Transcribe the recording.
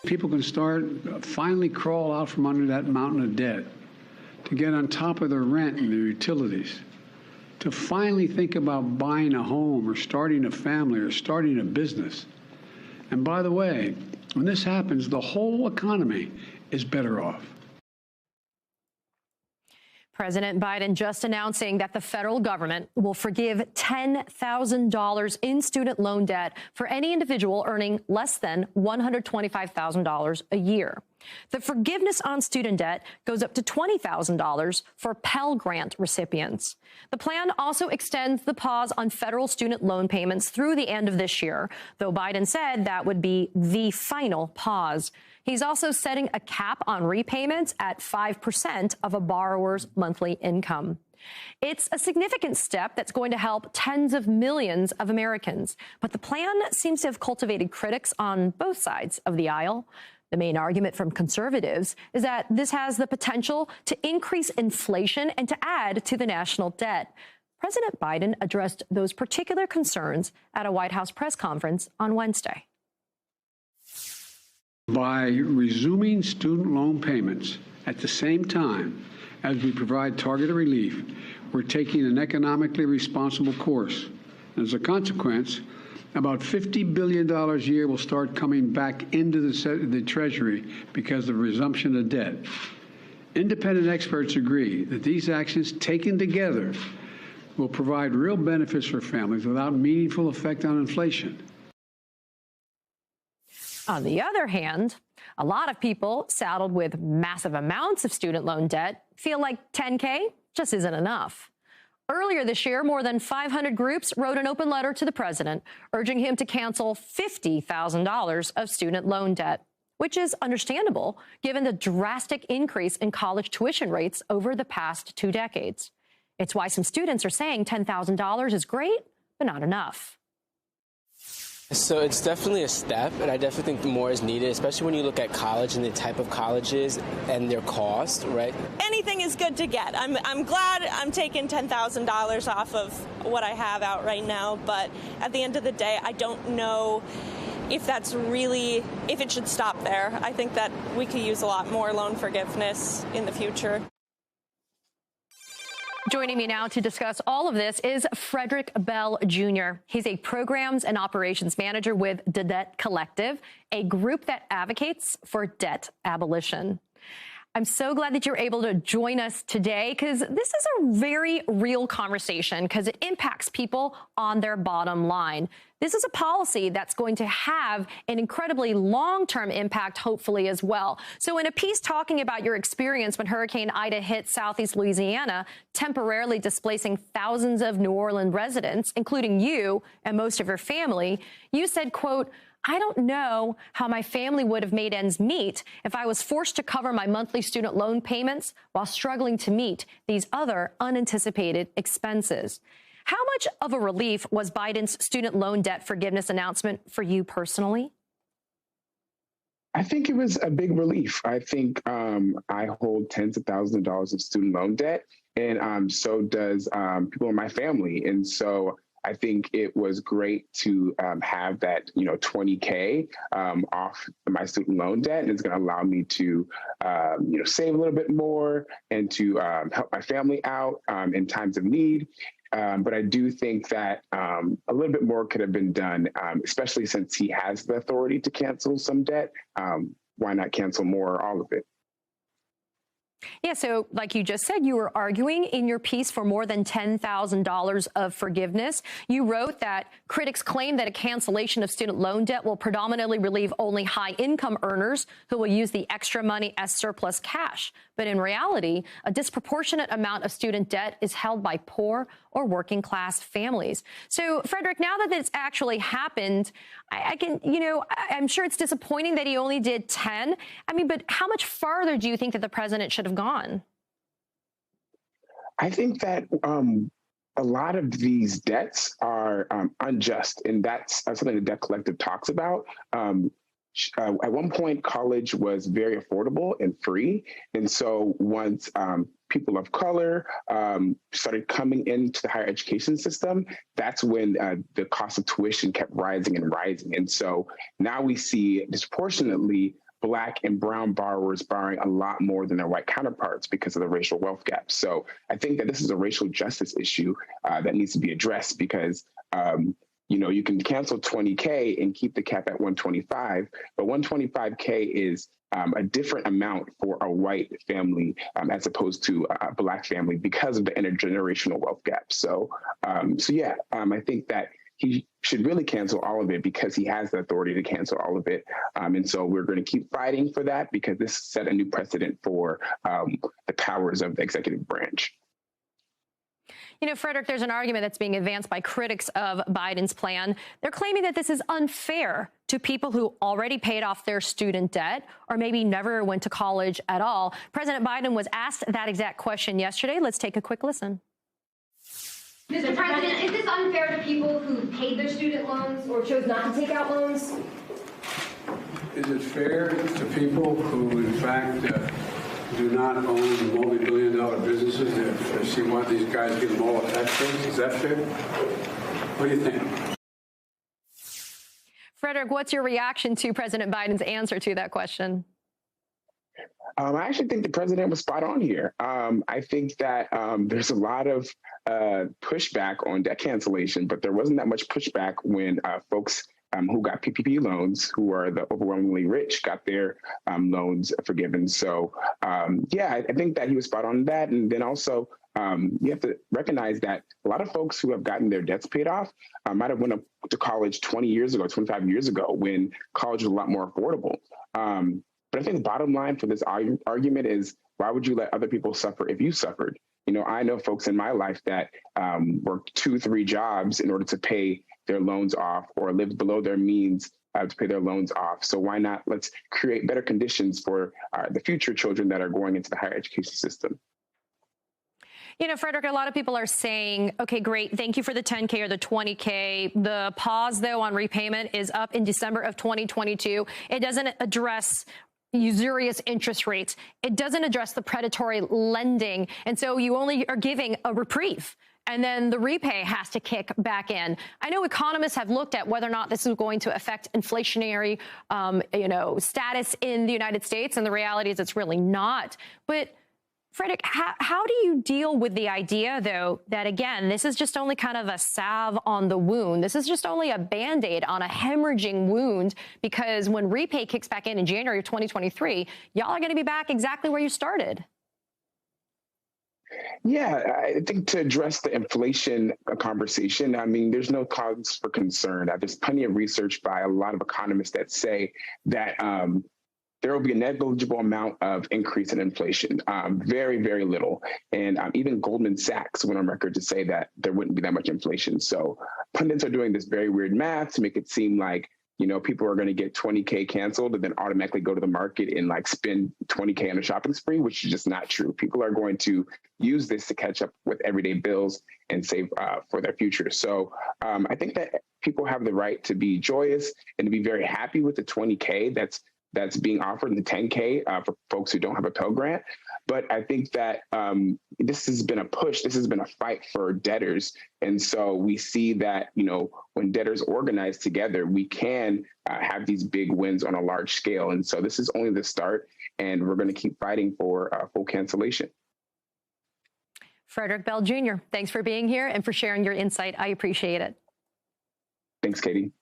People can start, finally crawl out from under that mountain of debt, to get on top of their rent and their utilities, to finally think about buying a home or starting a family or starting a business. And by the way, when this happens, the whole economy is better off. President Biden just announcing that the federal government will forgive $10,000 in student loan debt for any individual earning less than $125,000 a year. The forgiveness on student debt goes up to $20,000 for Pell Grant recipients. The plan also extends the pause on federal student loan payments through the end of this year, though Biden said that would be the final pause. He's also setting a cap on repayments at 5% of a borrower's monthly income. It's a significant step that's going to help tens of millions of Americans, but the plan seems to have cultivated critics on both sides of the aisle. The main argument from conservatives is that this has the potential to increase inflation and to add to the national debt. President Biden addressed those particular concerns at a White House press conference on Wednesday. By resuming student loan payments at the same time as we provide targeted relief, we're taking an economically responsible course. And as a consequence, about $50 billion a year will start coming back into the Treasury because of resumption of debt. Independent experts agree that these actions taken together will provide real benefits for families without meaningful effect on inflation. On the other hand, a lot of people saddled with massive amounts of student loan debt feel like $10K just isn't enough. Earlier this year, more than 500 groups wrote an open letter to the president urging him to cancel $50,000 of student loan debt, which is understandable given the drastic increase in college tuition rates over the past 2 decades. It's why some students are saying $10,000 is great, but not enough. So it's definitely a step, and I definitely think more is needed, especially when you look at college and the type of colleges and their cost, right? Anything is good to get. I'm glad I'm taking $10,000 off of what I have out right now, but at the end of the day, I don't know if if it should stop there. I think that we could use a lot more loan forgiveness in the future. Joining me now to discuss all of this is Frederick Bell Jr. He's a programs and operations manager with The Debt Collective, a group that advocates for debt abolition. I'm so glad that you're able to join us today because this is a very real conversation because it impacts people on their bottom line. This is a policy that's going to have an incredibly long-term impact, hopefully, as well. So in a piece talking about your experience when Hurricane Ida hit southeast Louisiana, temporarily displacing thousands of New Orleans residents, including you and most of your family, you said, quote, "I don't know how my family would have made ends meet if I was forced to cover my monthly student loan payments while struggling to meet these other unanticipated expenses." How much of a relief was Biden's student loan debt forgiveness announcement for you personally? I think it was a big relief. I think I hold tens of thousands of dollars of student loan debt, and so does people in my family. And so I think it was great to have that, $20K off my student loan debt, and it's going to allow me to, save a little bit more and to help my family out in times of need. But I do think that a little bit more could have been done, especially since he has the authority to cancel some debt. Why not cancel more or all of it? Yeah, so like you just said, you were arguing in your piece for more than $10,000 of forgiveness. You wrote that critics claim that a cancellation of student loan debt will predominantly relieve only high-income earners who will use the extra money as surplus cash. But in reality, a disproportionate amount of student debt is held by poor or working-class families. So, Frederick, now that it's actually happened, I'm sure it's disappointing that he only did 10. But how much farther do you think that the president should have gone? I think that a lot of these debts are unjust, and that's something the Debt Collective talks about. At one point, college was very affordable and free. And so once people of color started coming into the higher education system, that's when the cost of tuition kept rising and rising. And so now we see disproportionately Black and brown borrowers borrowing a lot more than their white counterparts because of the racial wealth gap. So I think that this is a racial justice issue that needs to be addressed because you can cancel 20K and keep the cap at 125, but 125K is a different amount for a white family as opposed to a Black family because of the intergenerational wealth gap. So I think that he should really cancel all of it because he has the authority to cancel all of it. And so we're going to keep fighting for that because this set a new precedent for the powers of the executive branch. You know, Frederick, there's an argument that's being advanced by critics of Biden's plan. They're claiming that this is unfair to people who already paid off their student debt or maybe never went to college at all. President Biden was asked that exact question yesterday. Let's take a quick listen. Mr. President, is this unfair to people who paid their student loans or chose not to take out loans? Is it fair to people who, in fact, do not own multi-billion-dollar businesses to see why these guys get them all tax breaks? Is that fair? What do you think? Frederick, what's your reaction to President Biden's answer to that question? I actually think the president was spot on here. I think that there's a lot of pushback on debt cancellation, but there wasn't that much pushback when folks who got PPP loans, who are the overwhelmingly rich, got their loans forgiven. So, I think that he was spot on that. And then also, you have to recognize that a lot of folks who have gotten their debts paid off might have went up to college 20 years ago, 25 years ago, when college was a lot more affordable. But I think the bottom line for this argument is, why would you let other people suffer if you suffered? You know, I know folks in my life that worked 2-3 jobs in order to pay their loans off or lived below their means to pay their loans off. So why not? Let's create better conditions for the future children that are going into the higher education system. You know, Frederick, a lot of people are saying, okay, great, thank you for the 10K or the 20K. The pause, though, on repayment is up in December of 2022. It doesn't address usurious interest rates. It doesn't address the predatory lending. And so you only are giving a reprieve. And then the repay has to kick back in. I know economists have looked at whether or not this is going to affect inflationary, status in the United States. And the reality is it's really not. But Frederick, how do you deal with the idea, though, that, again, this is just only kind of a salve on the wound? This is just only a Band-Aid on a hemorrhaging wound, because when repay kicks back in January of 2023, y'all are going to be back exactly where you started. Yeah, I think to address the inflation conversation, I mean, there's no cause for concern. There's plenty of research by a lot of economists that say that there will be a negligible amount of increase in inflation, very, very little. And even Goldman Sachs went on record to say that there wouldn't be that much inflation. So pundits are doing this very weird math to make it seem like, you know, people are going to get 20K canceled and then automatically go to the market and like spend 20K on a shopping spree, which is just not true. People are going to use this to catch up with everyday bills and save for their future. So I think that people have the right to be joyous and to be very happy with the 20K that's being offered, in the 10K for folks who don't have a Pell Grant. But I think that this has been a push. This has been a fight for debtors. And so we see that, you know, when debtors organize together, we can have these big wins on a large scale. And so this is only the start, and we're going to keep fighting for full cancellation. Frederick Bell Jr., thanks for being here and for sharing your insight. I appreciate it. Thanks, Katie.